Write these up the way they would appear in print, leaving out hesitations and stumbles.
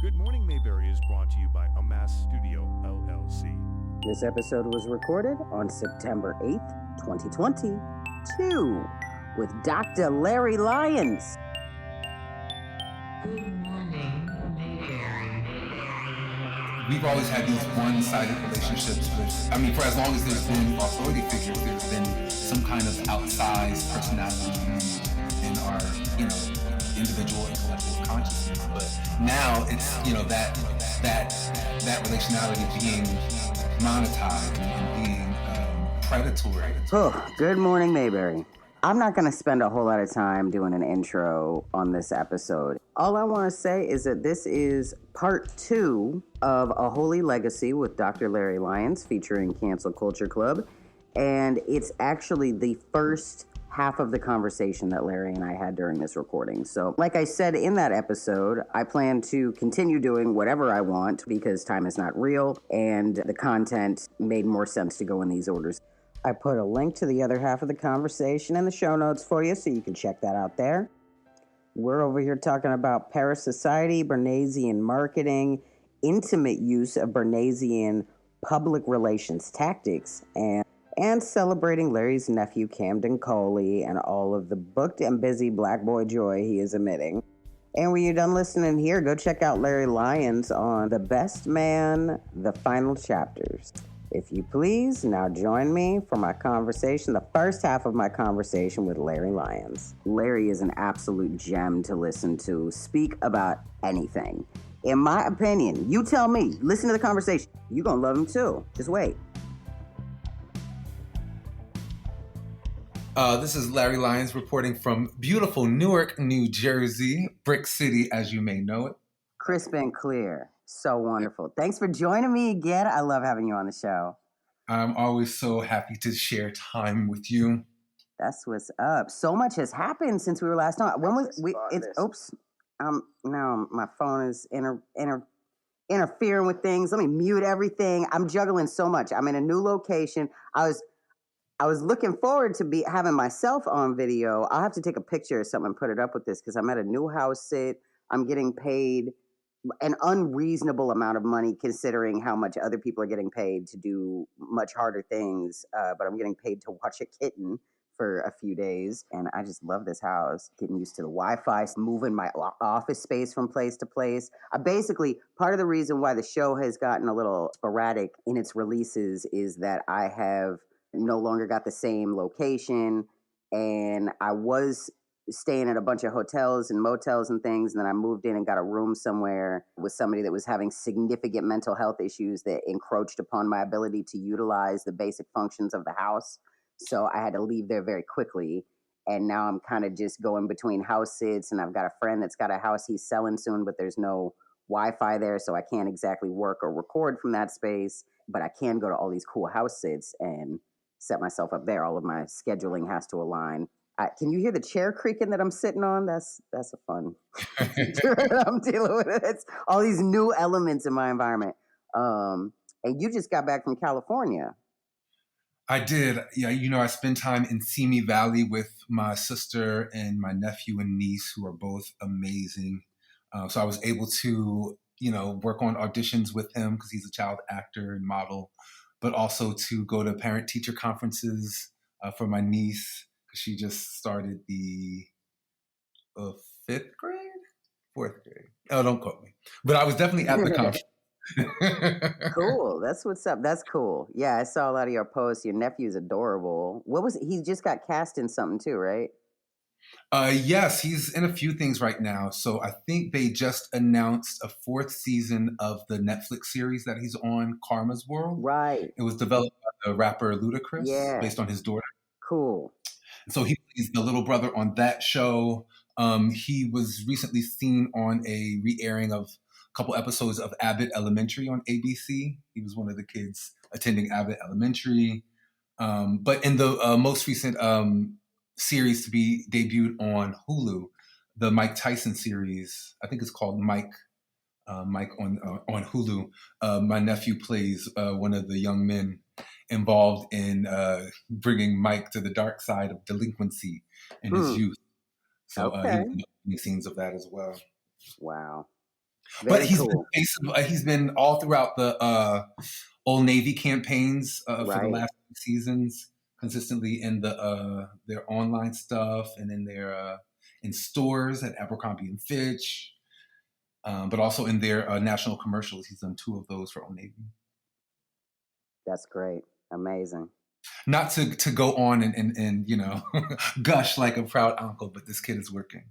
Good Morning Mayberry is brought to you by Amass Studio, LLC. This episode was recorded on September 8th, 2022, with Dr. Larry Lyons. Good morning, Mayberry. We've always had these one-sided relationships with, for as long as there's been authority figures, there's been some kind of outsized personality in our, individual and collective consciousness. But now it's, that relationality being monetized and being predatory. Oh, good morning, Mayberry. I'm not going to spend a whole lot of time doing an intro on this episode. All I want to say is that this is part 2 of A Holy Legacy with Dr. Larry Lyons featuring Cancel Culture Club. And it's actually the first half of the conversation that Larry and I had during this recording. So, like I said in that episode, I plan to continue doing whatever I want because time is not real and the content made more sense to go in these orders. I put a link to the other half of the conversation in the show notes for you so you can check that out there. We're over here talking about parasociety, Bernaysian marketing, intimate use of Bernaysian public relations tactics, and celebrating Larry's nephew, Camden Coley, and all of the booked and busy black boy joy he is emitting. And when you're done listening here, go check out Larry Lyons on The Best Man, The Final Chapters. If you please, now join me for my conversation, the first half of my conversation with Larry Lyons. Larry is an absolute gem to listen to, speak about anything. In my opinion, you tell me, listen to the conversation, you're going to love him too. Just wait. This is Larry Lyons reporting from beautiful Newark, New Jersey, Brick City, as you may know it. Crisp and clear. So wonderful. Thanks for joining me again. I love having you on the show. I'm always so happy to share time with you. That's what's up. So much has happened since we were last on. When was we? It's oops. Now my phone is interfering with things. Let me mute everything. I'm juggling so much. I'm in a new location. I was looking forward to having myself on video. I'll have to take a picture or something and put it up with this because I'm at a new house sit. I'm getting paid an unreasonable amount of money considering how much other people are getting paid to do much harder things. But I'm getting paid to watch a kitten for a few days. And I just love this house. Getting used to the Wi-Fi, moving my office space from place to place. Part of the reason why the show has gotten a little sporadic in its releases is that I have no longer got the same location. And I was staying at a bunch of hotels and motels and things. And then I moved in and got a room somewhere with somebody that was having significant mental health issues that encroached upon my ability to utilize the basic functions of the house. So I had to leave there very quickly. And now I'm kind of just going between house sits, and I've got a friend that's got a house he's selling soon, but there's no Wi-Fi there. So I can't exactly work or record from that space, but I can go to all these cool house sits and set myself up there. All of my scheduling has to align. Can you hear the chair creaking that I'm sitting on? That's a fun feature that I'm dealing with. It's all these new elements in my environment. And you just got back from California. I did. Yeah, I spend time in Simi Valley with my sister and my nephew and niece, who are both amazing. So I was able to, work on auditions with him because he's a child actor and model, but also to go to parent-teacher conferences for my niece. She just started the 4th grade. Oh, don't quote me. But I was definitely at the conference. Cool. That's what's up. That's cool. Yeah, I saw a lot of your posts. Your nephew's adorable. He just got cast in something too, right? Yes, he's in a few things right now. So I think they just announced a 4th season of the Netflix series that he's on, Karma's World. Right. It was developed by the rapper Ludacris, based on his daughter. Cool. So he's the little brother on that show. He was recently seen on a re-airing of a couple episodes of Abbot Elementary on ABC. He was one of the kids attending Abbot Elementary. But in the most recent series to be debuted on Hulu, the Mike Tyson series, I think it's called Mike on Hulu. My nephew plays one of the young men involved in bringing Mike to the dark side of delinquency in his youth. So he's in the scenes of that as well. Wow. But Very cool. he's been all throughout the Old Navy campaigns for the Right. last 2 seasons, consistently in their online stuff and in their in stores at Abercrombie and Fitch, but also in their national commercials. He's done 2 of those for Old Navy. That's great. Amazing. Not to go on and gush like a proud uncle, but this kid is working.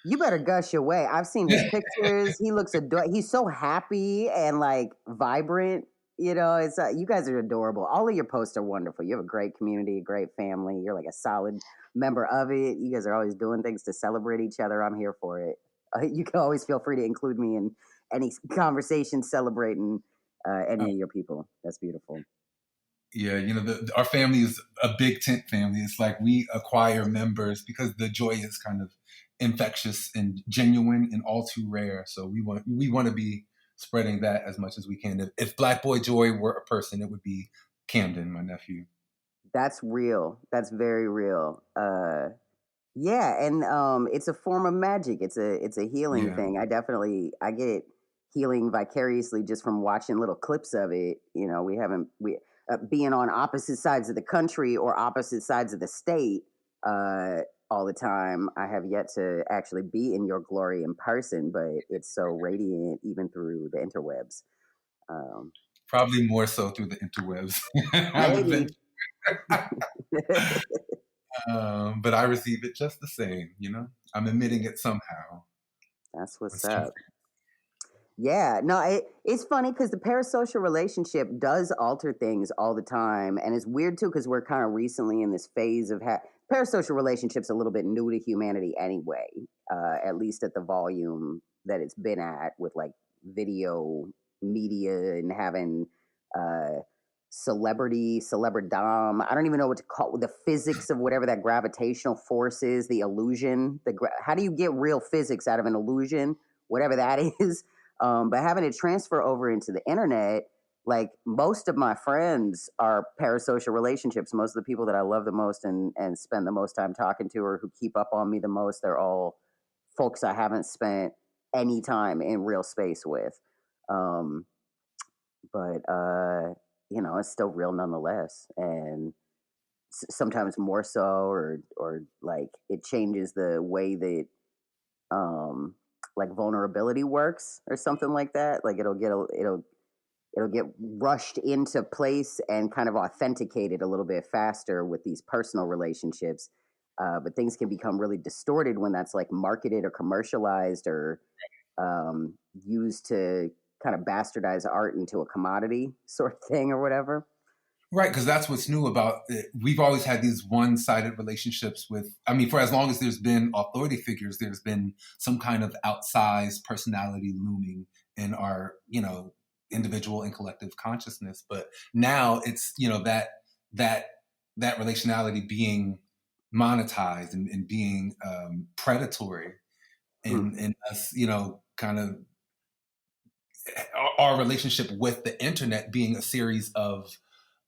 You better gush your way. I've seen his pictures. He looks adorable. He's so happy and like vibrant. It's you guys are adorable. All of your posts are wonderful. You have a great community, a great family. You're like a solid member of it. You guys are always doing things to celebrate each other. I'm here for it. You can always feel free to include me in any conversation celebrating any of your people. That's beautiful. Yeah, our family is a big tent family. It's like we acquire members because the joy is kind of infectious and genuine and all too rare. So we want to be spreading that as much as we can. If Black Boy Joy were a person, it would be Camden, my nephew. That's real. That's very real. Yeah, and it's a form of magic. It's a healing thing. I get healing vicariously just from watching little clips of it. We being on opposite sides of the country or opposite sides of the state all the time. I have yet to actually be in your glory in person, but it's so radiant even through the interwebs. Probably more so through the interwebs. Maybe. But I receive it just the same, I'm emitting it somehow. That's what's up. Yeah, no, it's funny because the parasocial relationship does alter things all the time. And it's weird too because we're kind of recently in this phase of parasocial relationships a little bit new to humanity anyway, at least at the volume that it's been at with like video media and having celebridom. I don't even know what to call the physics of whatever that gravitational force is, the illusion. How do you get real physics out of an illusion, whatever that is? But having it transfer over into the internet, like most of my friends are parasocial relationships. Most of the people that I love the most and spend the most time talking to or who keep up on me the most, they're all folks I haven't spent any time in real space with. But it's still real nonetheless. And sometimes more so, or like it changes the way that like vulnerability works or something like that. Like it'll get rushed into place and kind of authenticated a little bit faster with these personal relationships. But things can become really distorted when that's like marketed or commercialized or used to kind of bastardize art into a commodity sort of thing or whatever. Right, because that's what's new about it. We've always had these one-sided relationships for as long as there's been authority figures, there's been some kind of outsized personality looming in our, individual and collective consciousness. But now it's, that relationality being monetized and being predatory and us, kind of our relationship with the internet being a series of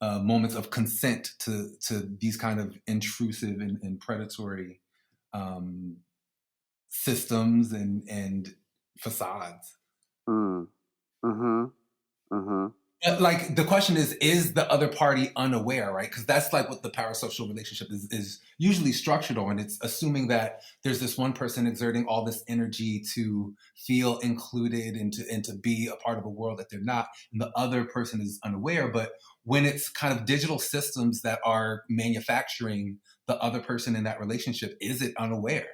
moments of consent to these kind of intrusive and predatory systems and facades. But like the question is the other party unaware, right? Because that's like what the parasocial relationship is usually structured on. It's assuming that there's this one person exerting all this energy to feel included and to be a part of a world that they're not, and the other person is unaware. But when it's kind of digital systems that are manufacturing the other person in that relationship, is it unaware?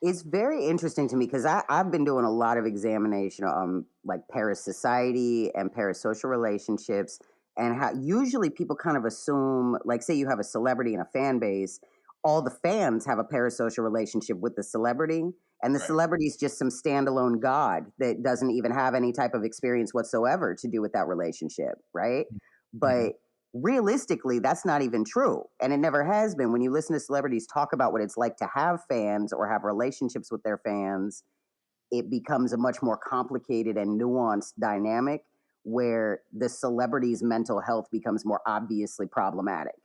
It's very interesting to me because I've been doing a lot of examination on like parasociety and parasocial relationships and how usually people kind of assume, like say you have a celebrity and a fan base, all the fans have a parasocial relationship with the celebrity and the celebrity is just some standalone god that doesn't even have any type of experience whatsoever to do with that relationship, right? But realistically, that's not even true. And it never has been. When you listen to celebrities talk about what it's like to have fans or have relationships with their fans, it becomes a much more complicated and nuanced dynamic where the celebrity's mental health becomes more obviously problematic.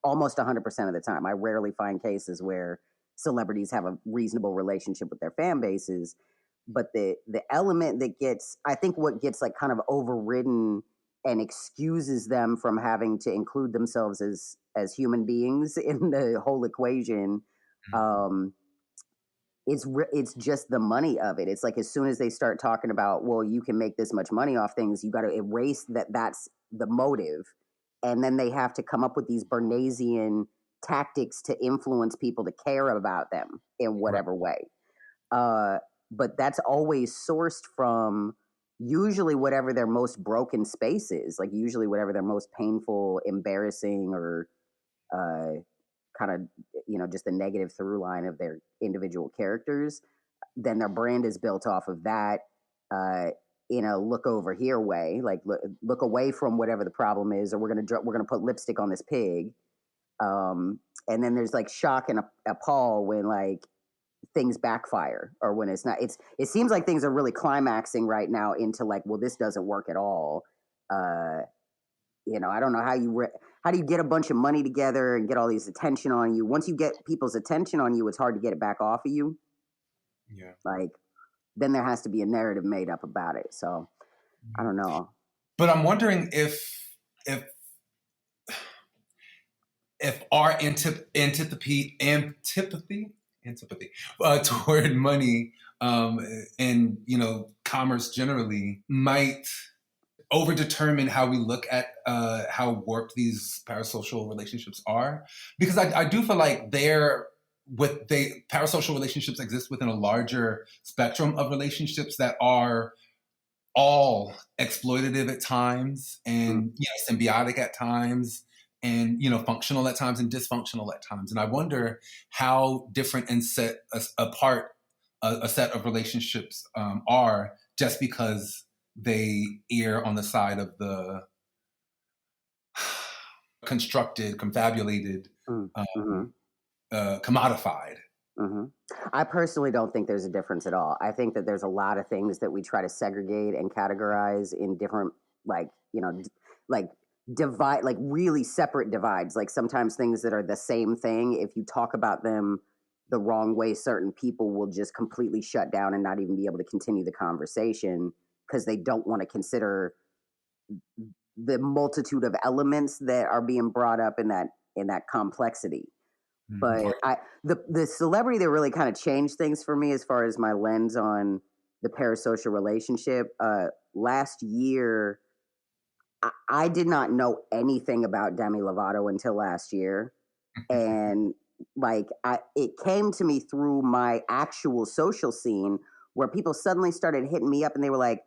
Almost 100% of the time. I rarely find cases where celebrities have a reasonable relationship with their fan bases. but the element that gets, I think what gets like kind of overridden and excuses them from having to include themselves as human beings in the whole equation, um, it's just the money of it. It's like as soon as they start talking about, well, you can make this much money off things, you got to erase that's the motive, and then they have to come up with these Bernaysian tactics to influence people to care about them in whatever way. But that's always sourced from usually whatever their most broken space is, like usually whatever their most painful, embarrassing, or kind of, just the negative through line of their individual characters. Then their brand is built off of that in a look over here way, like look away from whatever the problem is, or we're gonna put lipstick on this pig. And then there's like shock and appall when like things backfire, or when it's not. It seems like things are really climaxing right now into like, well, this doesn't work at all. I don't know how do you get a bunch of money together and get all these attention on you? Once you get people's attention on you, it's hard to get it back off of you. Yeah. Like, then there has to be a narrative made up about it. So I don't know. But I'm wondering if our antipathy toward money and commerce generally might overdetermine how we look at how warped these parasocial relationships are, because I do feel like parasocial relationships exist within a larger spectrum of relationships that are all exploitative at times and symbiotic at times and functional at times and dysfunctional at times. And I wonder how different and set apart a set of relationships are just because they err on the side of the constructed, confabulated, commodified. Mm-hmm. I personally don't think there's a difference at all. I think that there's a lot of things that we try to segregate and categorize in different, divide, like really separate divides. Like sometimes things that are the same thing, if you talk about them the wrong way, certain people will just completely shut down and not even be able to continue the conversation because they don't want to consider the multitude of elements that are being brought up in that complexity. But the celebrity that really kind of changed things for me as far as my lens on the parasocial relationship, last year, I did not know anything about Demi Lovato until last year. And it came to me through my actual social scene where people suddenly started hitting me up and they were like,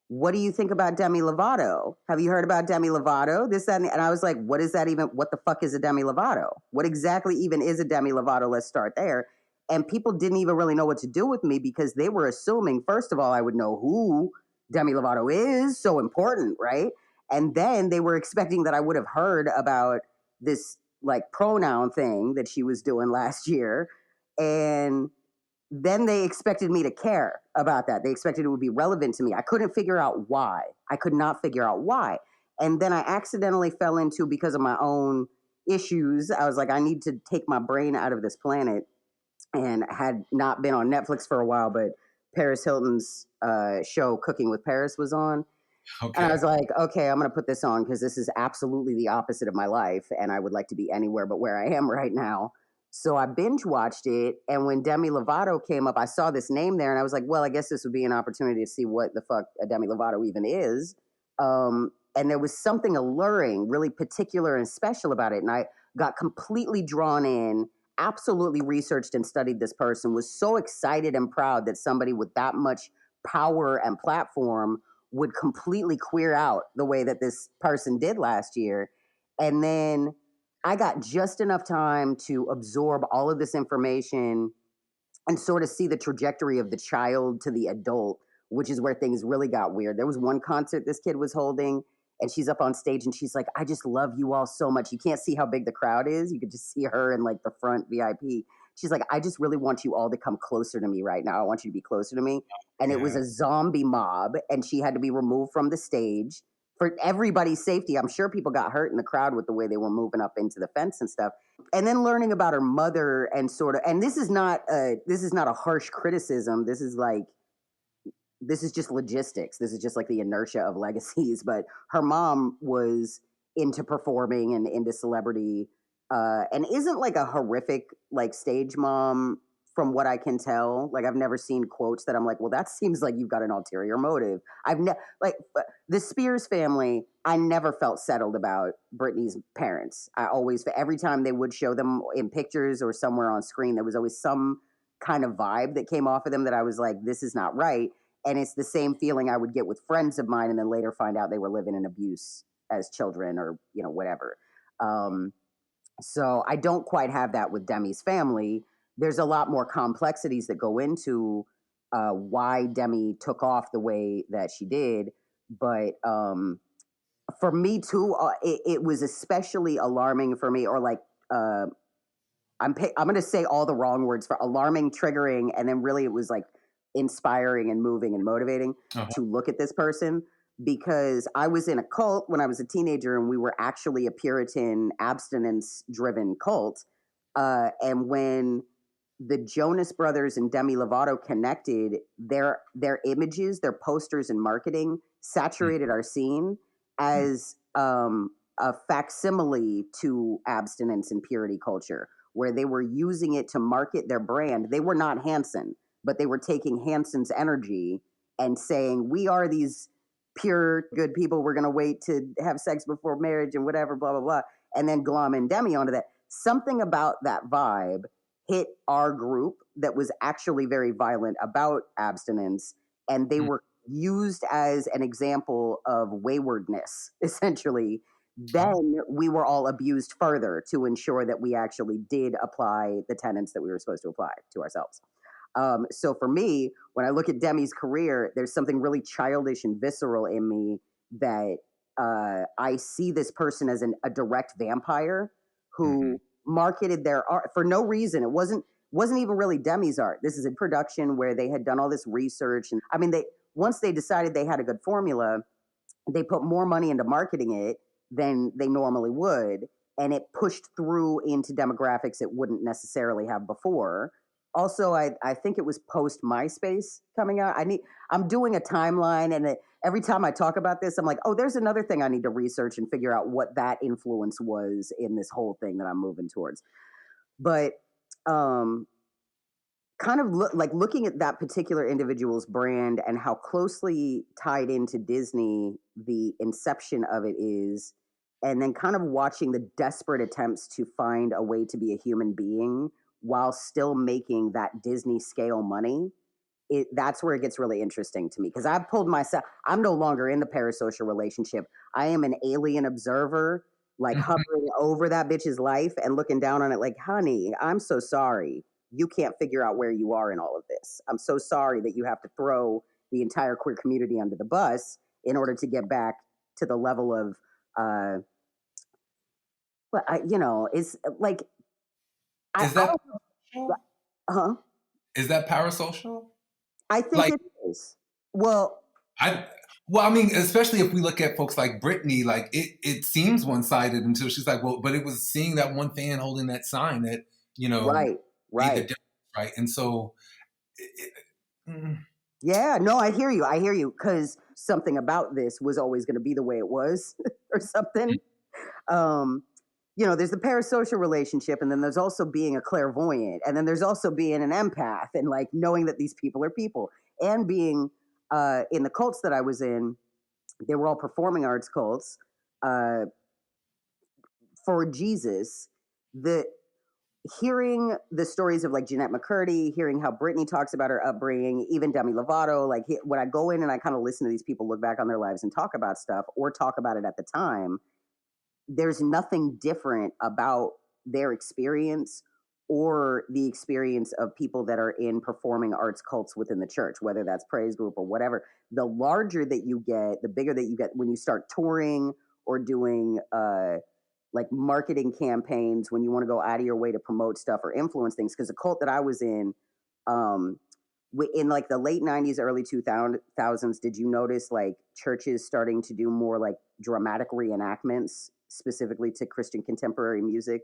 what do you think about Demi Lovato? Have you heard about Demi Lovato? This, that, and I was like, what is that even? What the fuck is a Demi Lovato? What exactly even is a Demi Lovato? Let's start there. And people didn't even really know what to do with me because they were assuming, first of all, I would know who Demi Lovato is, so important, right? And then they were expecting that I would have heard about this like pronoun thing that she was doing last year. And then they expected me to care about that. They expected it would be relevant to me. I couldn't figure out why. I could not figure out why. And then I accidentally fell into, because of my own issues, I was like, I need to take my brain out of this planet, and had not been on Netflix for a while, but Paris Hilton's show Cooking with Paris was on. Okay. And I was like, okay, I'm going to put this on because this is absolutely the opposite of my life, and I would like to be anywhere but where I am right now. So I binge watched it, and when Demi Lovato came up, I saw this name there, and I was like, well, I guess this would be an opportunity to see what the fuck a Demi Lovato even is. And there was something alluring, really particular and special about it, and I got completely drawn in, absolutely researched and studied this person, was so excited and proud that somebody with that much power and platform would completely queer out the way that this person did last year. And then I got just enough time to absorb all of this information and sort of see the trajectory of the child to the adult, which is where things really got weird. There was one concert this kid was holding, and she's up on stage and she's like, I just love you all so much. You can't see how big the crowd is. You could just see her in like the front VIP. She's like, I just really want you all to come closer to me right now. I want you to be closer to me. And It was a zombie mob, and she had to be removed from the stage for everybody's safety. I'm sure people got hurt in the crowd with the way they were moving up into the fence and stuff. And then learning about her mother and sort of, and this is not a harsh criticism. This is like this is just logistics. This is just like the inertia of legacies. But her mom was into performing and into celebrity, and isn't like a horrific like stage mom from what I can tell. Like I've never seen quotes that I'm like, well, that seems like you've got an ulterior motive. Like the Spears family. I never felt settled about Britney's parents. I always, every time they would show them in pictures or somewhere on screen, there was always some kind of vibe that came off of them that I was like, this is not right. And it's the same feeling I would get with friends of mine and then later find out they were living in abuse as children or, you know, whatever. So I don't quite have that with Demi's family. There's a lot more complexities that go into why Demi took off the way that she did. But for me too, it was especially alarming for me, or like, I'm going to say all the wrong words for alarming, triggering, and then really it was like inspiring and moving and motivating to look at this person, because I was in a cult when I was a teenager, and we were actually a Puritan, abstinence-driven cult. And when the Jonas Brothers and Demi Lovato connected, their images, their posters and marketing saturated our scene as a facsimile to abstinence and purity culture, where they were using it to market their brand. They were not Hanson, but they were taking Hanson's energy and saying, we are these pure, good people. We're going to wait to have sex before marriage and whatever, blah, blah, blah. And then glom and Demi onto that. Something about that vibe hit our group that was actually very violent about abstinence. And they were used as an example of waywardness, essentially. Then we were all abused further to ensure that we actually did apply the tenets that we were supposed to apply to ourselves. So for me, when I look at Demi's career, there's something really childish and visceral in me that I see this person as a direct vampire who marketed their art for no reason. It wasn't even really Demi's art. This is a production where they had done all this research, and I mean, once they decided they had a good formula, they put more money into marketing it than they normally would, and it pushed through into demographics it wouldn't necessarily have before. Also, I think it was post MySpace coming out. I'm doing a timeline, and every time I talk about this, I'm like, oh, there's another thing I need to research and figure out what that influence was in this whole thing that I'm moving towards. But kind of looking at that particular individual's brand and how closely tied into Disney the inception of it is, and then kind of watching the desperate attempts to find a way to be a human being while still making that Disney scale money, that's where it gets really interesting to me. Because I've pulled myself, I'm no longer in the parasocial relationship. I am an alien observer, like hovering over that bitch's life and looking down on it like, honey, I'm so sorry. You can't figure out where you are in all of this. I'm so sorry that you have to throw the entire queer community under the bus in order to get back to the level of, it's like, Is that Is that parasocial? I think it is. Well, I mean, especially if we look at folks like Britney, like it seems one-sided until she's like, well, but it was seeing that one fan holding that sign that, you know, right. Right. And so, yeah, no, I hear you. Because something about this was always going to be the way it was or something. There's the parasocial relationship, and then there's also being a clairvoyant, and then there's also being an empath, and like knowing that these people are people, and being in the cults that I was in, they were all performing arts cults for Jesus. Hearing the stories of like Jeanette McCurdy, hearing how Britney talks about her upbringing, even Demi Lovato, like when I go in and I kind of listen to these people look back on their lives and talk about stuff or talk about it at the time, there's nothing different about their experience or the experience of people that are in performing arts cults within the church, whether that's praise group or whatever. The larger that you get, the bigger that you get when you start touring or doing like marketing campaigns, when you want to go out of your way to promote stuff or influence things. Because the cult that I was in like the late 90s, early 2000s, did you notice like churches starting to do more like dramatic reenactments specifically to Christian contemporary music?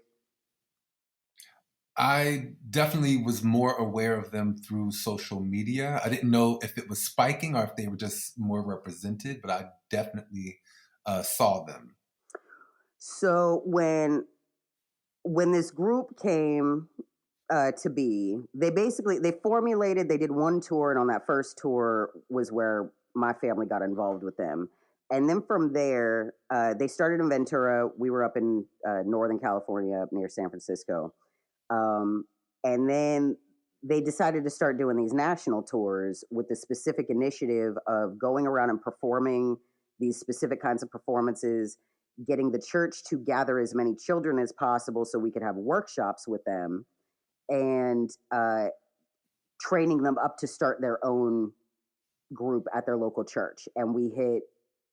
I definitely was more aware of them through social media. I didn't know if it was spiking or if they were just more represented, but I definitely saw them. So when this group came to be, they formulated. They did one tour, and on that first tour was where my family got involved with them. And then from there, they started in Ventura. We were up in Northern California, up near San Francisco. Um, and then they decided to start doing these national tours with the specific initiative of going around and performing these specific kinds of performances, getting the church to gather as many children as possible so we could have workshops with them, and training them up to start their own group at their local church. And we hit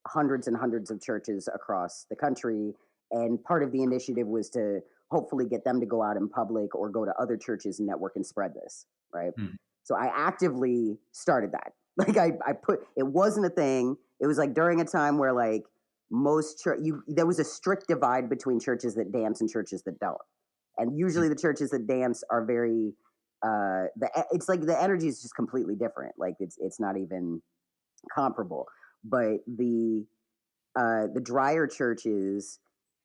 hundreds and hundreds of churches across the country. And part of the initiative was to hopefully get them to go out in public or go to other churches and network and spread this, right? Mm. So I actively started that. Like I put, it wasn't a thing. It was like during a time where like there was a strict divide between churches that dance and churches that don't. And usually the churches that dance are very, it's like the energy is just completely different. Like it's not even comparable. But the drier churches,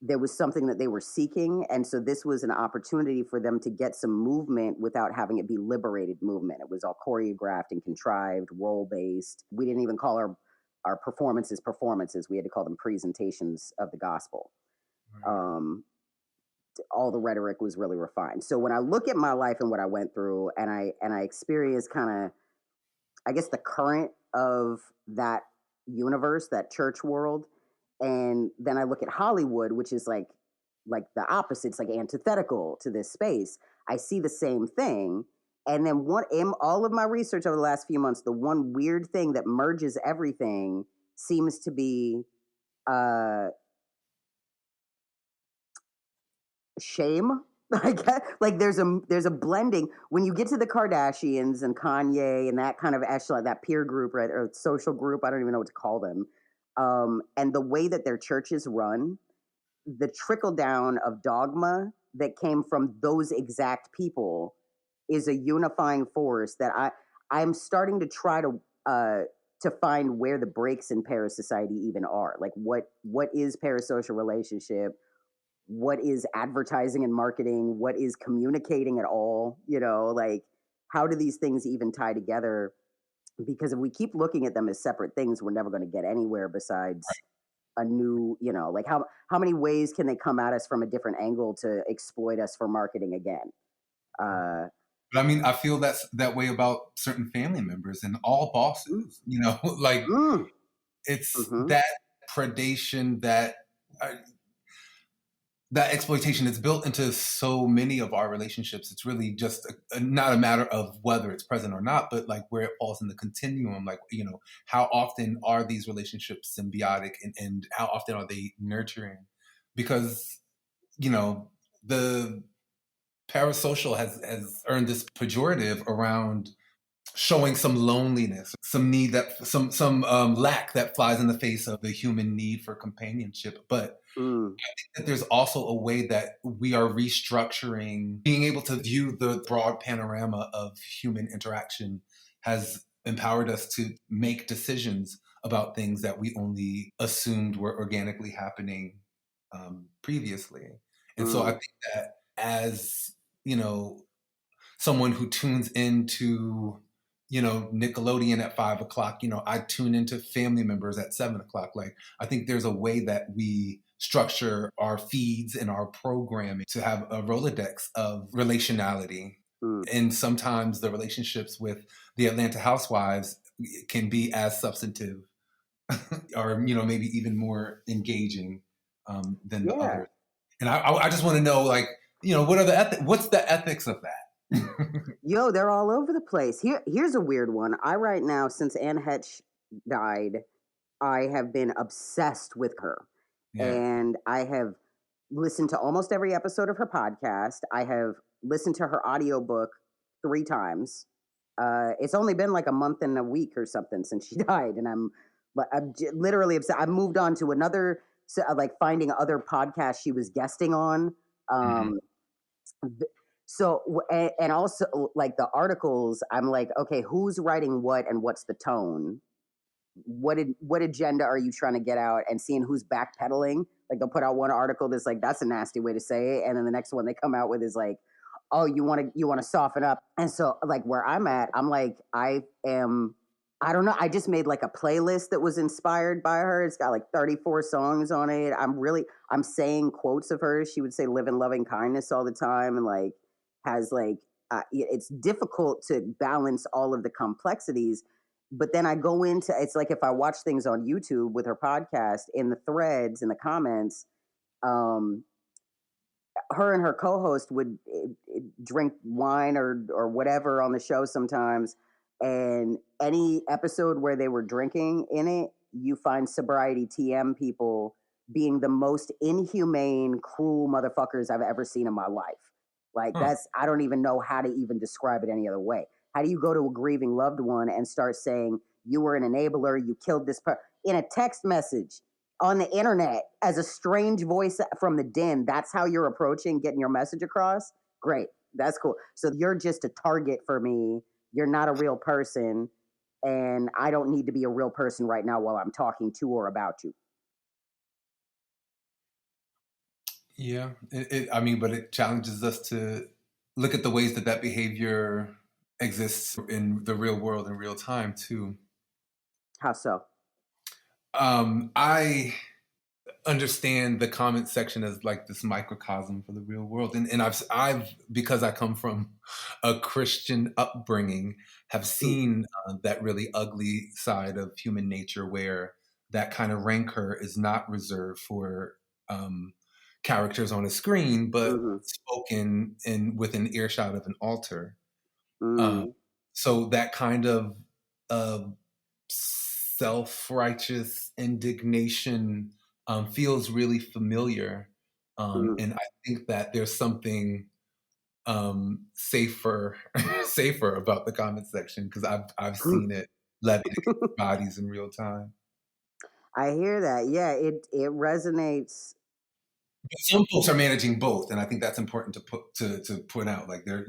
there was something that they were seeking, and so this was an opportunity for them to get some movement without having it be liberated movement. It was all choreographed and contrived, role based. We didn't even call our performances. We had to call them presentations of the gospel. Right. All the rhetoric was really refined. So when I look at my life and what I went through, and I experience kind of, I guess, the current of that universe, that church world, and then I look at Hollywood, which is like the opposite. It's like antithetical to this space. I see the same thing, and then in all of my research over the last few months, the one weird thing that merges everything seems to be shame. Like there's a blending when you get to the Kardashians and Kanye and that kind of echelon, that peer group, right, or social group. I don't even know what to call them. And the way that their churches run, the trickle down of dogma that came from those exact people is a unifying force that I'm starting to try to find where the breaks in parasociety even are. Like what is parasocial relationship? What is advertising and marketing? What is communicating at all? Like how do these things even tie together? Because if we keep looking at them as separate things, we're never going to get anywhere besides a new, like how many ways can they come at us from a different angle to exploit us for marketing again? But I mean, I feel that way about certain family members and all bosses, like it's Mm-hmm. that predation, that exploitation is built into so many of our relationships. It's really just not a matter of whether it's present or not, but like where it falls in the continuum. Like, how often are these relationships symbiotic and how often are they nurturing? Because, the parasocial has earned this pejorative around showing some loneliness, some need some lack that flies in the face of the human need for companionship. But I think that there's also a way that we are restructuring, being able to view the broad panorama of human interaction has empowered us to make decisions about things that we only assumed were organically happening previously. And so I think that as, someone who tunes into, Nickelodeon at 5:00, I tune into family members at 7:00. Like, I think there's a way that we structure our feeds and our programming to have a Rolodex of relationality. And sometimes the relationships with the Atlanta Housewives can be as substantive or, maybe even more engaging than the others. And I just want to know, like, what are what's the ethics of that? Yo, they're all over the place. Here's a weird one. I right now, since Anne Hetch died, I have been obsessed with her. Yeah. And I have listened to almost every episode of her podcast. I have listened to her audiobook 3 times. It's only been like a month and a week or something since she died, and I'm literally upset. I moved on to another, like finding other podcasts she was guesting on. And also like the articles, I'm like, okay, who's writing what and what's the tone? What agenda are you trying to get out, and seeing who's backpedaling. Like they'll put out one article that's like, that's a nasty way to say it, and then the next one they come out with is like, oh, you want to soften up. And so like where I'm at, I'm like, I don't know. I just made like a playlist that was inspired by her. It's got like 34 songs on it. I'm saying quotes of hers. She would say live in loving kindness all the time, and like has like it's difficult to balance all of the complexities. But then I go into, it's like if I watch things on YouTube with her podcast, in the threads, in the comments, her and her co-host would drink wine or whatever on the show sometimes. And any episode where they were drinking in it, you find sobriety TM people being the most inhumane, cruel motherfuckers I've ever seen in my life. Like I don't even know how to even describe it any other way. How do you go to a grieving loved one and start saying you were an enabler, you killed this person in a text message on the internet as a strange voice from the den? That's how you're approaching getting your message across? Great. That's cool. So you're just a target for me. You're not a real person, and I don't need to be a real person right now while I'm talking to or about you. Yeah. But it challenges us to look at the ways that behavior exists in the real world in real time too. How so? I understand the comment section as like this microcosm for the real world, and I've because I come from a Christian upbringing, have seen that really ugly side of human nature, where that kind of rancor is not reserved for characters on a screen, but spoken within earshot of an altar. So that kind of self-righteous indignation feels really familiar. And I think that there's something safer about the comment section, because I've seen it levied against bodies in real time. I hear that. Yeah, it resonates. But some folks are managing both, and I think that's important to point out. Like there,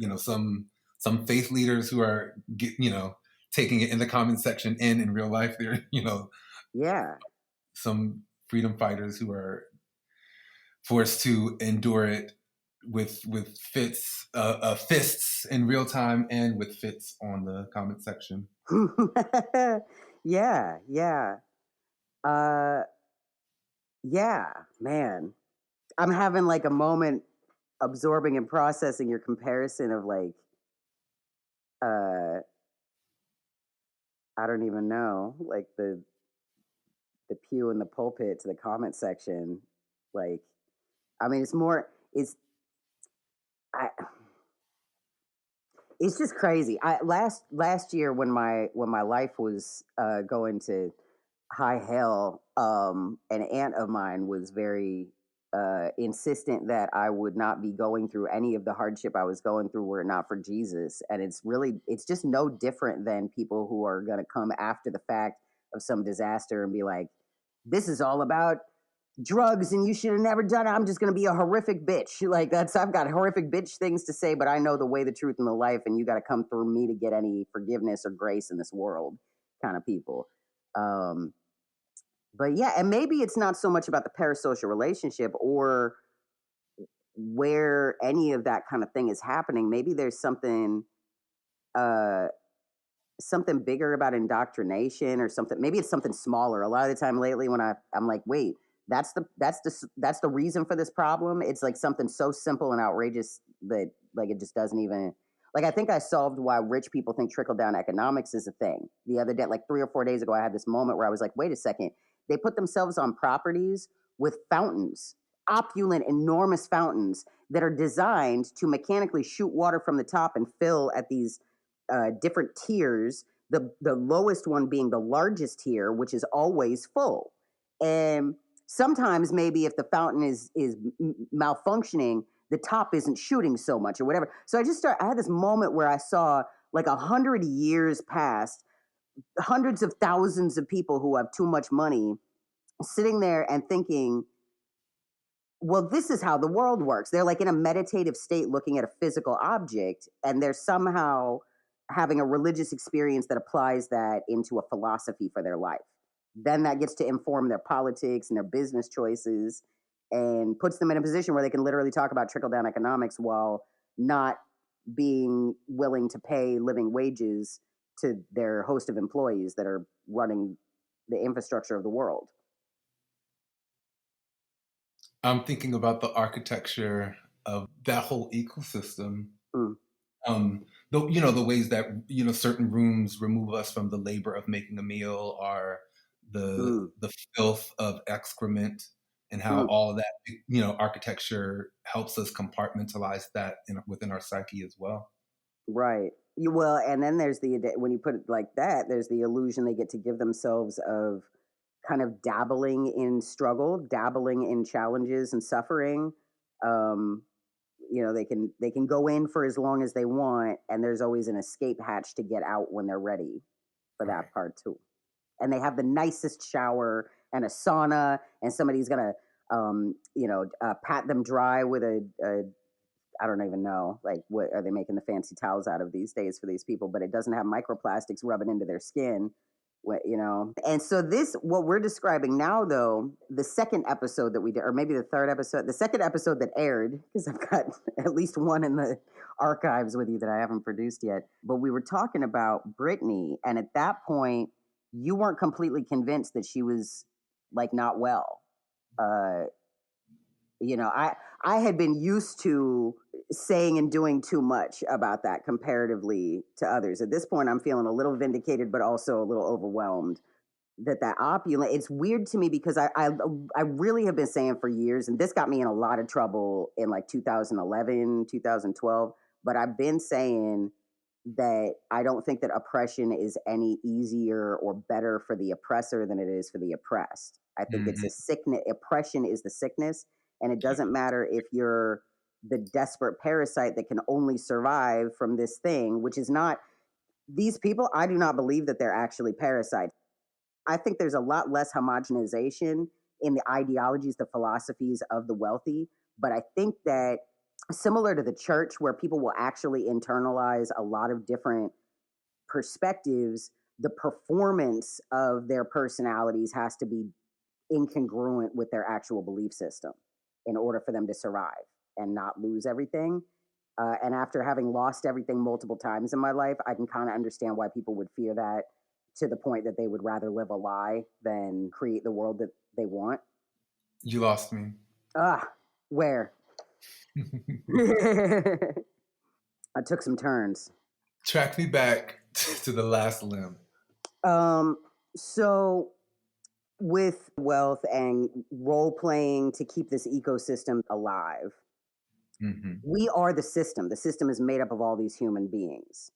some faith leaders who are taking it in the comment section and in real life. There, yeah, some freedom fighters who are forced to endure it with fists in real time and with fits on the comment section. yeah, man. I'm having like a moment absorbing and processing your comparison of like, I don't even know, like the pew and the pulpit to the comment section. Like, I mean, it's just crazy. Last year when my life was going to high hell, an aunt of mine was very insistent that I would not be going through any of the hardship I was going through were it not for Jesus. And it's just no different than people who are going to come after the fact of some disaster and be like, this is all about drugs and you should have never done it. I'm just going to be a horrific bitch. Like I've got horrific bitch things to say, but I know the way, the truth, and the life, and you got to come through me to get any forgiveness or grace in this world kind of people. But yeah, and maybe it's not so much about the parasocial relationship or where any of that kind of thing is happening. Maybe there's something bigger about indoctrination or something. Maybe it's something smaller. A lot of the time lately when I'm like, wait, that's the reason for this problem. It's like something so simple and outrageous that like it just doesn't even, like, I think I solved why rich people think trickle down economics is a thing. The other day, like 3 or 4 days ago, I had this moment where I was like, wait a second. They put themselves on properties with fountains, opulent, enormous fountains that are designed to mechanically shoot water from the top and fill at these different tiers. The lowest one being the largest tier, which is always full. And sometimes maybe if the fountain is malfunctioning, the top isn't shooting so much or whatever. So I had this moment where I saw like 100 years past, hundreds of thousands of people who have too much money sitting there and thinking, well, this is how the world works. They're like in a meditative state looking at a physical object, and they're somehow having a religious experience that applies that into a philosophy for their life. Then that gets to inform their politics and their business choices and puts them in a position where they can literally talk about trickle down economics while not being willing to pay living wages to their host of employees that are running the infrastructure of the world. I'm thinking about the architecture of that whole ecosystem. Mm. The ways that certain rooms remove us from the labor of making a meal, or the filth of excrement, and how all of that architecture helps us compartmentalize that within our psyche as well. Right. Well, and then there's when you put it like that, there's the illusion they get to give themselves of kind of dabbling in struggle, dabbling in challenges and suffering. They can go in for as long as they want, and there's always an escape hatch to get out when they're ready for that part too. And they have the nicest shower and a sauna, and somebody's gonna pat them dry with a I don't even know, like, what are they making the fancy towels out of these days for these people? But it doesn't have microplastics rubbing into their skin, And so what we're describing now, though, the second episode that we did, or maybe the third episode, the second episode that aired, because I've got at least one in the archives with you that I haven't produced yet. But we were talking about Brittany, and at that point, you weren't completely convinced that she was, like, not well. I had been used to saying and doing too much about that comparatively to others. At this point, I'm feeling a little vindicated, but also a little overwhelmed that opulent. It's weird to me because I really have been saying for years, and this got me in a lot of trouble in like 2011, 2012, but I've been saying that I don't think that oppression is any easier or better for the oppressor than it is for the oppressed. I think it's a sickness. Oppression is the sickness. And it doesn't matter if you're the desperate parasite that can only survive from this thing, which is not these people. I do not believe that they're actually parasites. I think there's a lot less homogenization in the ideologies, the philosophies of the wealthy. But I think that similar to the church, where people will actually internalize a lot of different perspectives, the performance of their personalities has to be incongruent with their actual belief system in order for them to survive and not lose everything. And after having lost everything multiple times in my life, I can kind of understand why people would fear that, to the point that they would rather live a lie than create the world that they want. You lost me. Where? I took some turns. Track me back to the last limb. So with wealth and role playing to keep this ecosystem alive, we are the system. The system is made up of all these human beings.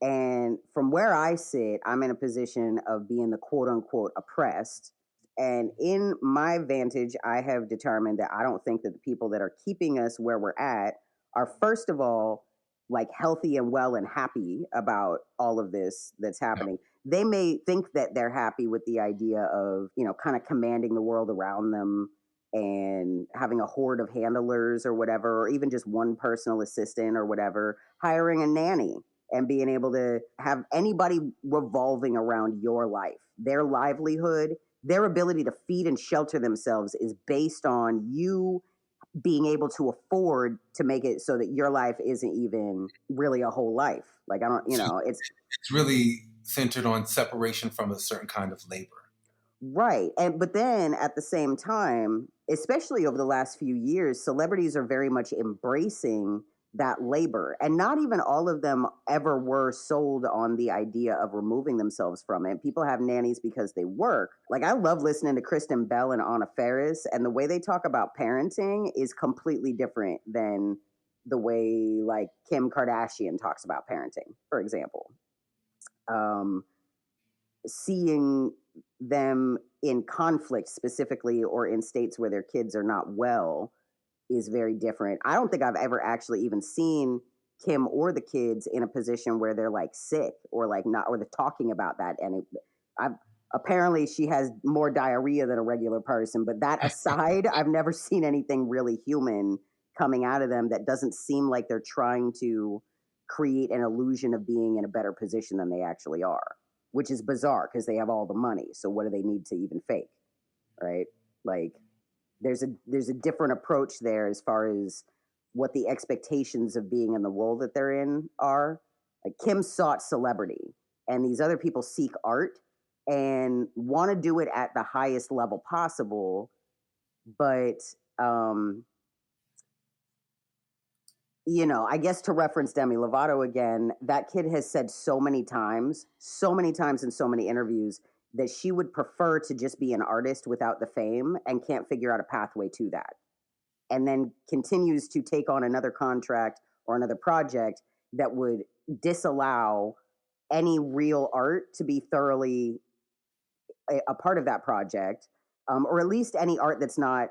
And from where I sit, I'm in a position of being the quote unquote oppressed. And in my vantage, I have determined that I don't think that the people that are keeping us where we're at are, first of all, like healthy and well and happy about all of this that's happening. They may think that they're happy with the idea of, kind of commanding the world around them and having a horde of handlers or whatever, or even just one personal assistant or whatever, hiring a nanny and being able to have anybody revolving around your life. Their livelihood, their ability to feed and shelter themselves is based on you being able to afford to make it so that your life isn't even really a whole life. Like, I don't, it's really centered on separation from a certain kind of labor. Right. But then at the same time, especially over the last few years, celebrities are very much embracing that labor. And not even all of them ever were sold on the idea of removing themselves from it. People have nannies because they work. Like, I love listening to Kristen Bell and Anna Faris, and the way they talk about parenting is completely different than the way, like, Kim Kardashian talks about parenting, for example. Seeing them in conflict specifically, or in states where their kids are not well, is very different. I don't think I've ever actually even seen Kim or the kids in a position where they're like sick or like not, or they're talking about that. And Apparently, she has more diarrhea than a regular person. But that aside, I've never seen anything really human coming out of them that doesn't seem like they're trying to create an illusion of being in a better position than they actually are, which is bizarre because they have all the money. So what do they need to even fake, right? Like, there's a different approach there as far as what the expectations of being in the role that they're in are. Like Kim sought celebrity, and these other people seek art and want to do it at the highest level possible, but I guess to reference Demi Lovato again, that kid has said so many times in so many interviews that she would prefer to just be an artist without the fame and can't figure out a pathway to that. And then continues to take on another contract or another project that would disallow any real art to be thoroughly a part of that project, or at least any art that's not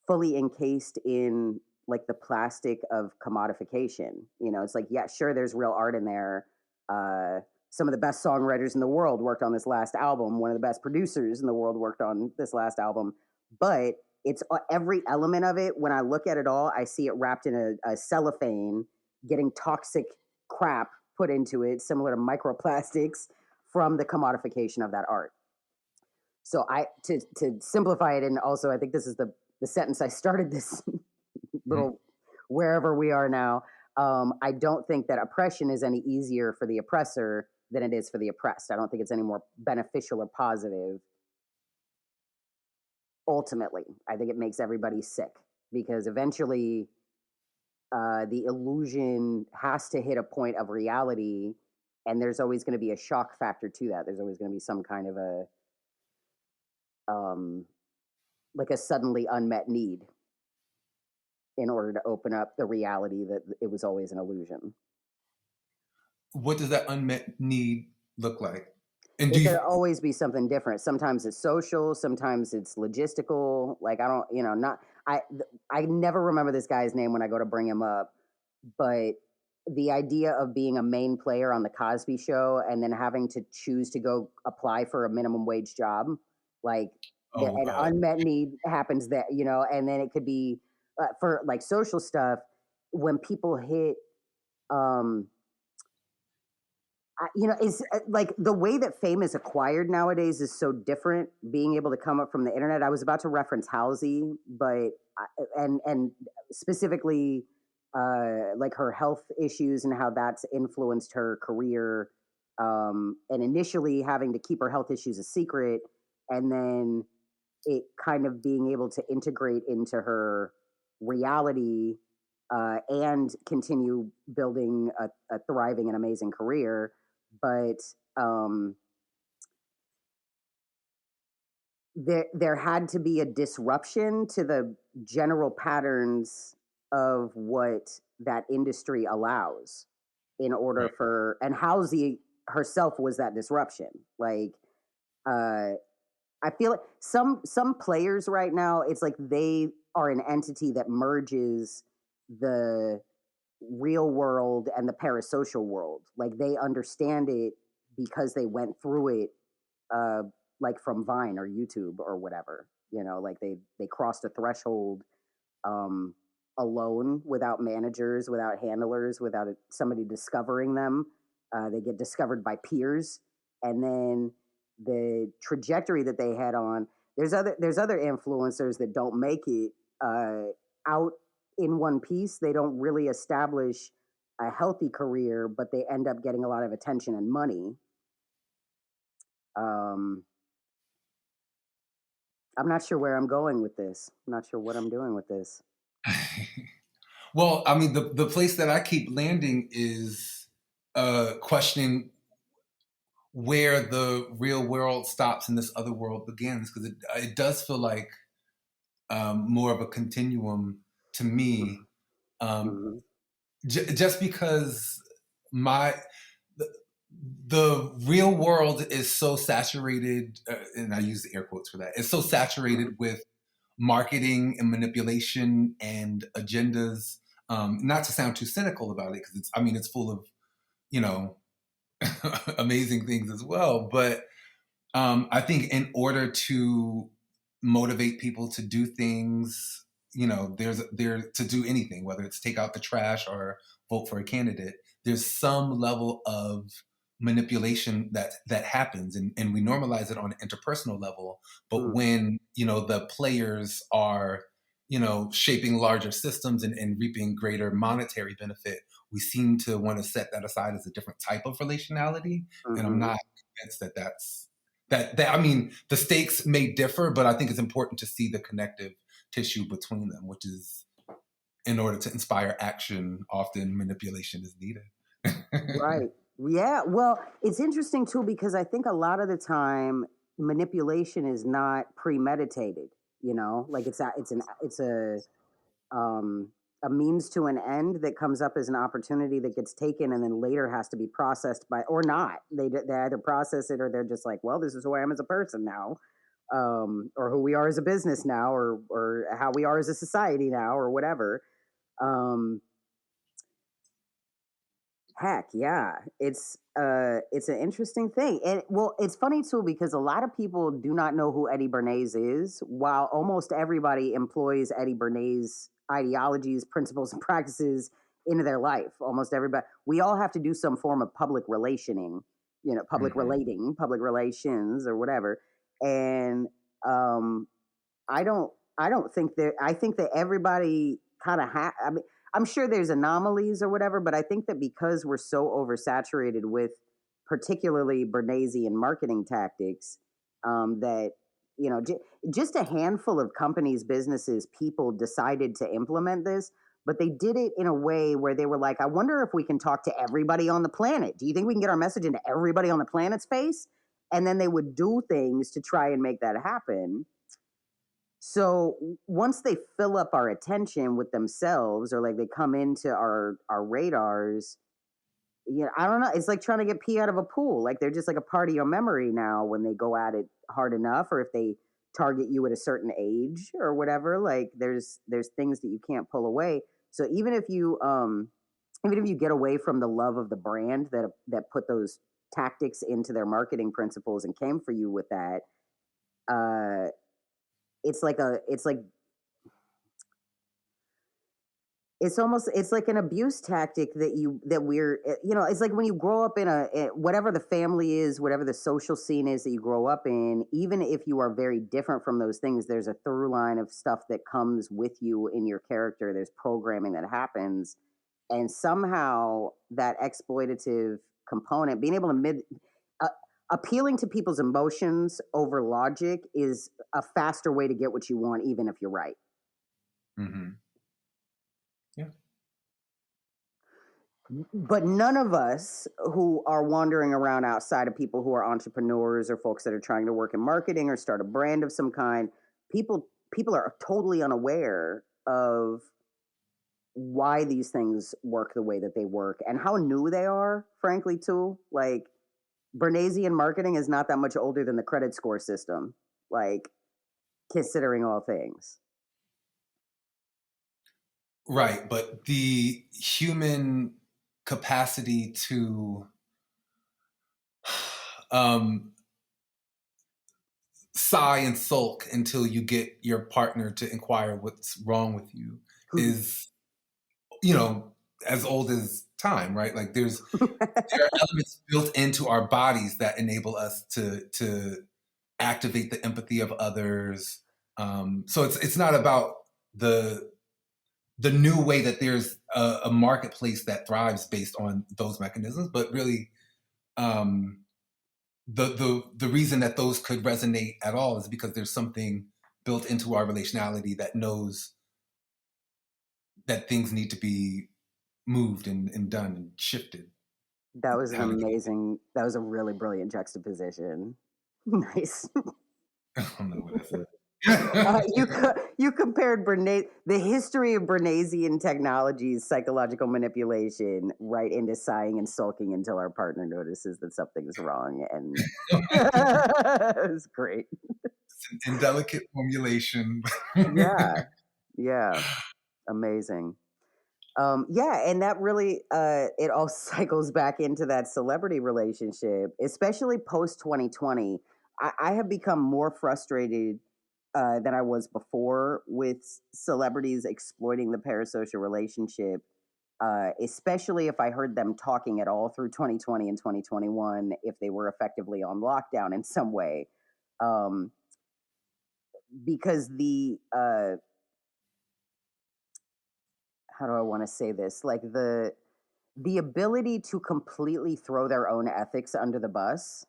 fully encased in like the plastic of commodification. It's like, yeah, sure, there's real art in there. Some of the best songwriters in the world worked on this last album. One of the best producers in the world worked on this last album. But it's every element of it. When I look at it all, I see it wrapped in a cellophane, getting toxic crap put into it, similar to microplastics from the commodification of that art. So to simplify it, and also I think this is the sentence I started this little wherever we are now. I don't think that oppression is any easier for the oppressor than it is for the oppressed. I don't think it's any more beneficial or positive. Ultimately, I think it makes everybody sick because eventually the illusion has to hit a point of reality, and there's always going to be a shock factor to that. There's always going to be some kind of a like a suddenly unmet need in order to open up the reality that it was always an illusion. What does that unmet need look like? And it could always be something different. Sometimes it's social, sometimes it's logistical. Like I never remember this guy's name when I go to bring him up, but the idea of being a main player on the Cosby Show and then having to choose to go apply for a minimum wage job, like an unmet need happens that, and then it could be for like social stuff when people hit, is like the way that fame is acquired nowadays is so different. Being able to come up from the internet. I was about to reference Halsey, but and specifically like her health issues and how that's influenced her career, and initially having to keep her health issues a secret, and then it kind of being able to integrate into her reality and continue building a thriving and amazing career. But there had to be a disruption to the general patterns of what that industry allows in order for, and Halsey herself was that disruption. Like, I feel like some players right now, it's like they are an entity that merges the real world and the parasocial world. Like they understand it because they went through it, like from Vine or YouTube or whatever. Like they crossed a threshold alone, without managers, without handlers, without somebody discovering them. They get discovered by peers, and then the trajectory that they had on. There's other influencers that don't make it out in one piece. They don't really establish a healthy career, but they end up getting a lot of attention and money. I'm not sure where I'm going with this. I'm not sure what I'm doing with this. Well, I mean, the place that I keep landing is questioning where the real world stops and this other world begins, because it does feel like more of a continuum to me. Just because the real world is so saturated, and I use the air quotes for that, it's so saturated with marketing and manipulation and agendas. Not to sound too cynical about it, because it's full of, amazing things as well. But I think in order to motivate people to do things, there to do anything, whether it's take out the trash or vote for a candidate, there's some level of manipulation that happens, and we normalize it on an interpersonal level. But when the players are shaping larger systems and reaping greater monetary benefit, we seem to want to set that aside as a different type of relationality. And I'm not convinced that I mean, the stakes may differ, but I think it's important to see the connective tissue between them, which is, in order to inspire action, often manipulation is needed. Right. Yeah. Well, it's interesting too, because I think a lot of the time manipulation is not premeditated, like it's a means to an end that comes up as an opportunity that gets taken and then later has to be processed by, or not. They either process it or they're just like, well, this is who I am as a person now, or who we are as a business now, or how we are as a society now, or whatever. Heck yeah, it's an interesting thing, and well, it's funny too because a lot of people do not know who Eddie Bernays is, while almost everybody employs Eddie Bernays ideologies, principles, and practices into their life. Almost everybody, we all have to do some form of public relationing, public relating, public relations, or whatever. And I don't think that. I think that everybody kind of I mean, I'm sure there's anomalies or whatever, but I think that because we're so oversaturated with particularly Bernaysian marketing tactics, that just a handful of companies, businesses, people decided to implement this, but they did it in a way where they were like, I wonder if we can talk to everybody on the planet. Do you think we can get our message into everybody on the planet's face? And then they would do things to try and make that happen. So once they fill up our attention with themselves, or like they come into our radars, I don't know. It's like trying to get pee out of a pool. Like they're just like a part of your memory now when they go at it hard enough, or if they target you at a certain age or whatever. Like there's things that you can't pull away. So even if you get away from the love of the brand that put those tactics into their marketing principles and came for you with that, it's like an abuse tactic that we're it's like when you grow up in whatever the family is, whatever the social scene is that you grow up in, even if you are very different from those things, there's a through line of stuff that comes with you in your character. There's programming that happens, and somehow that exploitative component, being able to appealing to people's emotions over logic, is a faster way to get what you want, even if you're right. Yeah. But none of us who are wandering around outside of people who are entrepreneurs or folks that are trying to work in marketing or start a brand of some kind, people are totally unaware of why these things work the way that they work and how new they are, frankly, too. Like, Bernaysian marketing is not that much older than the credit score system, like, considering all things. Right, but the human capacity to sigh and sulk until you get your partner to inquire what's wrong with you is, as old as time, right? Like there are elements built into our bodies that enable us to activate the empathy of others. So it's not about the new way that there's a marketplace that thrives based on those mechanisms, but really the reason that those could resonate at all is because there's something built into our relationality that knows that things need to be moved and done and shifted. That was that was a really brilliant juxtaposition. Nice. I don't know what I said. You compared the history of Bernaysian technologies, psychological manipulation, right into sighing and sulking until our partner notices that something's wrong, and it was great. It's an indelicate formulation. Yeah, amazing. Yeah, and that really it all cycles back into that celebrity relationship, especially post 2020. I have become more frustrated than I was before with celebrities exploiting the parasocial relationship, especially if I heard them talking at all through 2020 and 2021, if they were effectively on lockdown in some way. Um, because how do I want to say this? Like the ability to completely throw their own ethics under the bus,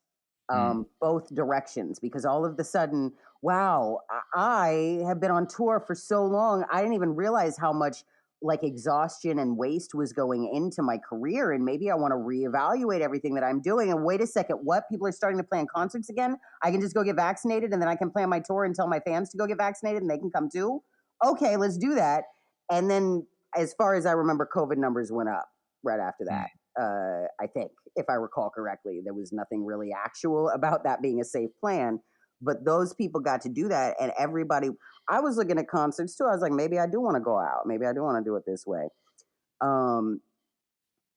both directions, because all of the sudden, wow, I have been on tour for so long, I didn't even realize how much like exhaustion and waste was going into my career, and maybe I want to reevaluate everything that I'm doing. And wait a second, what? People are starting to plan concerts again? I can just go get vaccinated, and then I can plan my tour and tell my fans to go get vaccinated, and they can come too. Okay, let's do that. And then, as far as I remember, COVID numbers went up right after that. I think, if I recall correctly, there was nothing really actual about that being a safe plan. But those people got to do that, and everybody. I was looking at concerts too. I was like, maybe I do want to go out. Maybe I do want to do it this way.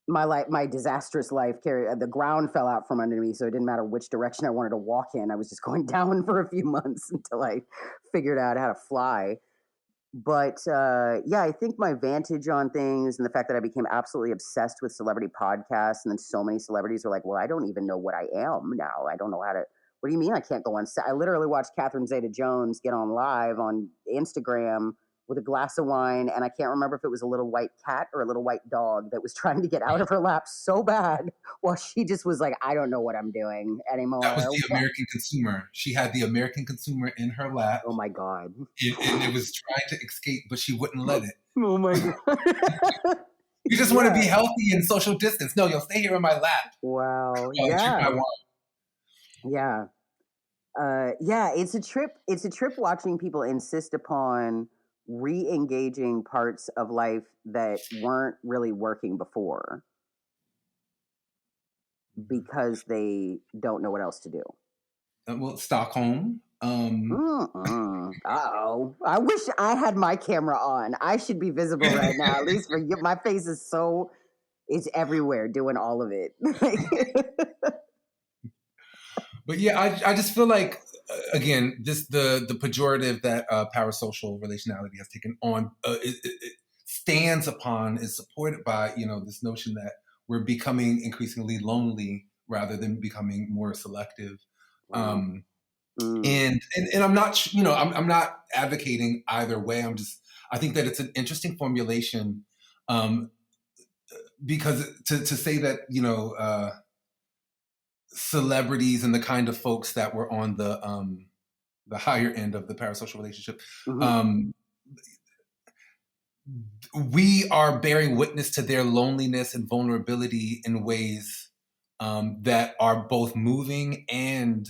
My disastrous life carried the ground fell out from under me, so it didn't matter which direction I wanted to walk in. I was just going down for a few months until I figured out how to fly. But yeah, I think my vantage on things and the fact that I became absolutely obsessed with celebrity podcasts, and then so many celebrities are like, well, I don't even know what I am now. I don't know how to. What do you mean I can't go on set? I literally watched Catherine Zeta-Jones get on live on Instagram with a glass of wine, and I can't remember if it was a little white cat or a little white dog that was trying to get out of her lap so bad, while she just was like, I don't know what I'm doing anymore. That was the American consumer. She had the American consumer in her lap. Oh my God. And it was trying to escape, but she wouldn't let it. Oh my God. You just want to be healthy and social distance. No, you'll stay here in my lap. Wow. Yeah. Yeah. Yeah, it's a trip. It's a trip watching people insist upon re-engaging parts of life that weren't really working before because they don't know what else to do. Well, Stockholm. Uh-oh. I wish I had my camera on. I should be visible right now, at least for you. My face is so, it's everywhere doing all of it. But yeah, I just feel like, again, this the pejorative that parasocial relationality has taken on, it stands upon, is supported by, this notion that we're becoming increasingly lonely rather than becoming more selective. And I'm not, I'm not advocating either way. I think that it's an interesting formulation, because to say that, celebrities and the kind of folks that were on the higher end of the parasocial relationship, we are bearing witness to their loneliness and vulnerability in ways that are both moving and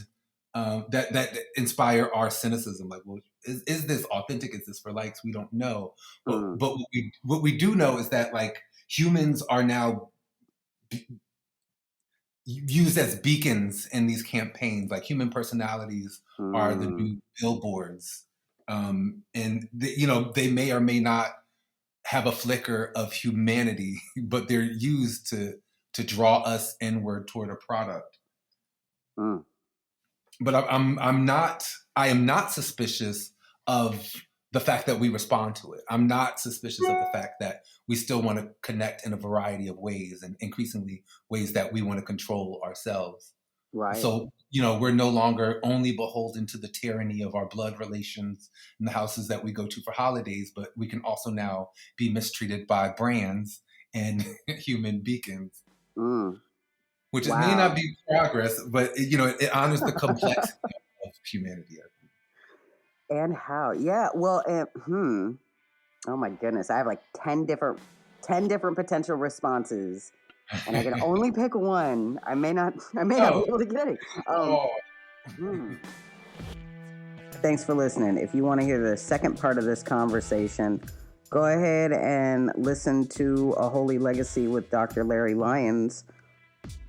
that inspire our cynicism. Like, well, is this authentic? Is this for likes? We don't know. But what we do know is that, like, humans are now used as beacons in these campaigns. Like, human personalities are the new billboards, and they may or may not have a flicker of humanity, but they're used to draw us inward toward a product. But I am not suspicious of the fact that we respond to it. I'm not suspicious of the fact that we still want to connect in a variety of ways, and increasingly ways that we want to control ourselves. Right. So, we're no longer only beholden to the tyranny of our blood relations in the houses that we go to for holidays, but we can also now be mistreated by brands and human beacons. Which may not be progress, but it honors the complexity of humanity. And how? Yeah. Well, oh my goodness, I have like 10 different potential responses, and I can only pick one. I may not be able to get it. Thanks for listening. If you want to hear the second part of this conversation, go ahead and listen to A Holy Legacy with Dr. Larry Lyons,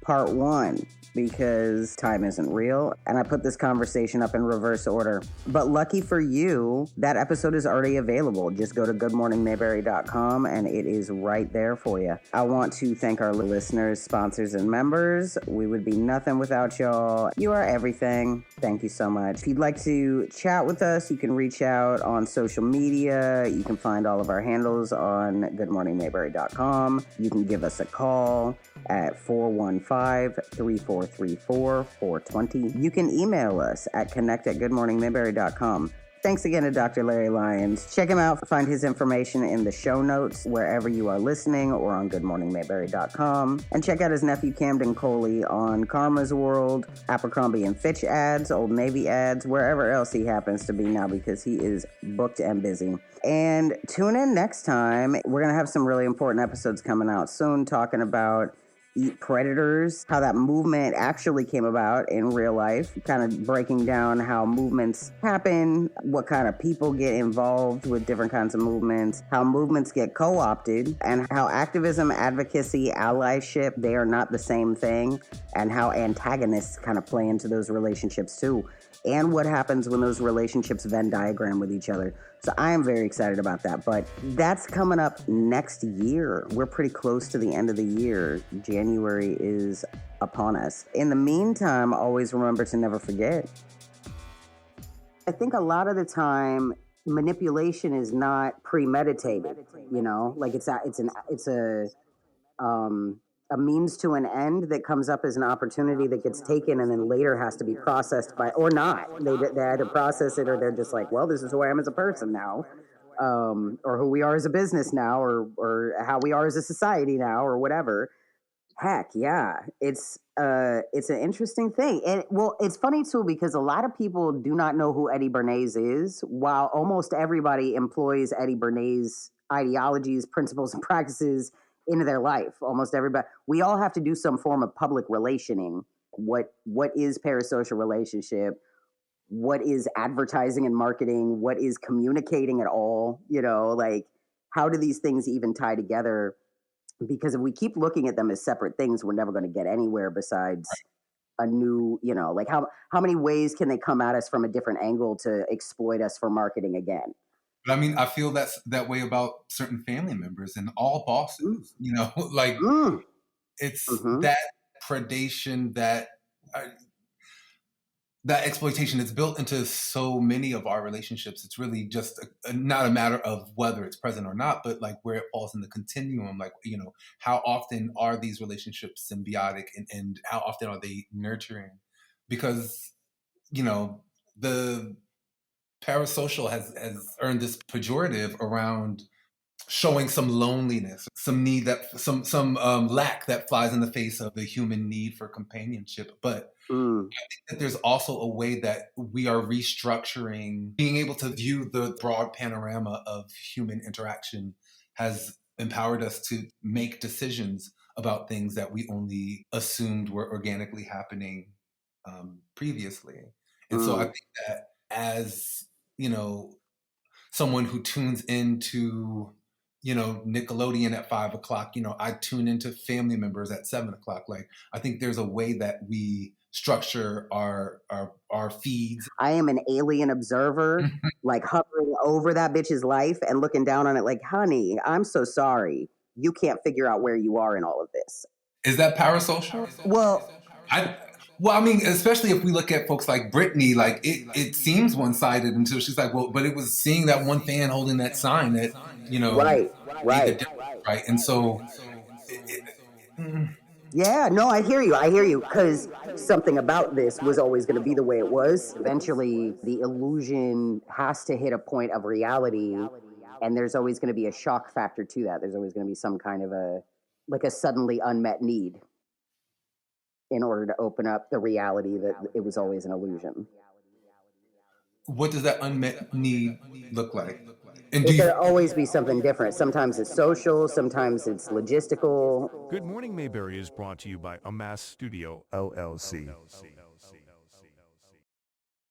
Part 1. because time isn't real, and I put this conversation up in reverse order. But lucky for you, that episode is already available. Just go to goodmorningmayberry.com and it is right there for you. I want to thank our listeners, sponsors, and members. We would be nothing without y'all. You are everything. Thank you so much. If you'd like to chat with us, you can reach out on social media. You can find all of our handles on goodmorningmayberry.com. You can give us a call at 415-3434-420. You can email us at connect@goodmorningmayberry.com. Thanks again to Dr. Larry Lyons. Check him out. Find his information in the show notes wherever you are listening or on goodmorningmayberry.com. And check out his nephew Camden Coley on Karma's World, Abercrombie and Fitch ads, Old Navy ads, wherever else he happens to be now because he is booked and busy. And tune in next time. We're going to have some really important episodes coming out soon talking about Eat Predators, how that movement actually came about in real life, kind of breaking down how movements happen, what kind of people get involved with different kinds of movements, how movements get co-opted, and how activism, advocacy, allyship, they are not the same thing, and how antagonists kind of play into those relationships too, and what happens when those relationships Venn diagram with each other. So I am very excited about that, but that's coming up next year. We're pretty close to the end of the year. January is upon us. In the meantime, always remember to never forget. I think a lot of the time, manipulation is not premeditated, you know, like it's a means to an end that comes up as an opportunity that gets taken and then later has to be processed by, or not. They either process it or they're just like, well, this is who I am as a person now, or who we are as a business now, or how we are as a society now, or whatever. Heck, yeah, it's an interesting thing, and well, it's funny too because a lot of people do not know who Eddie Bernays is, while almost everybody employs Eddie Bernays' ideologies, principles, and practices into their life. Almost everybody. We all have to do some form of public relationing. What is parasocial relationship? What is advertising and marketing? What is communicating at all? You know, like how do these things even tie together? Because if we keep looking at them as separate things, we're never going to get anywhere besides a new, you know, like how many ways can they come at us from a different angle to exploit us for marketing again? But I mean, I feel that's that way about certain family members and all bosses, you know, like it's that predation, that exploitation is built into so many of our relationships. It's really just not a matter of whether it's present or not, but like where it falls in the continuum. Like, you know, how often are these relationships symbiotic and how often are they nurturing? Because, you know, the parasocial has earned this pejorative around showing some loneliness, some need that some lack that flies in the face of the human need for companionship. But I think that there's also a way that we are restructuring, being able to view the broad panorama of human interaction has empowered us to make decisions about things that we only assumed were organically happening previously. And so I think that as, you know, someone who tunes into, you know, Nickelodeon at 5 o'clock, you know, I tune into family members at 7 o'clock. Like, I think there's a way that we structure our feeds. I am an alien observer, like hovering over that bitch's life and looking down on it like, honey, I'm so sorry. You can't figure out where you are in all of this. Is that parasocial? Well, I mean, especially if we look at folks like Britney, like it seems one-sided until she's like, well, but it was seeing that one fan holding that sign that, you know, right. And so, yeah, no, I hear you, because something about this was always going to be the way it was. Eventually, the illusion has to hit a point of reality, and there's always going to be a shock factor to that. There's always going to be some kind of a suddenly unmet need in order to open up the reality that it was always an illusion. What does that unmet need look like? And it could always be something different. Sometimes it's social, sometimes it's logistical. Good Morning Mayberry is brought to you by Amass Studio, LLC.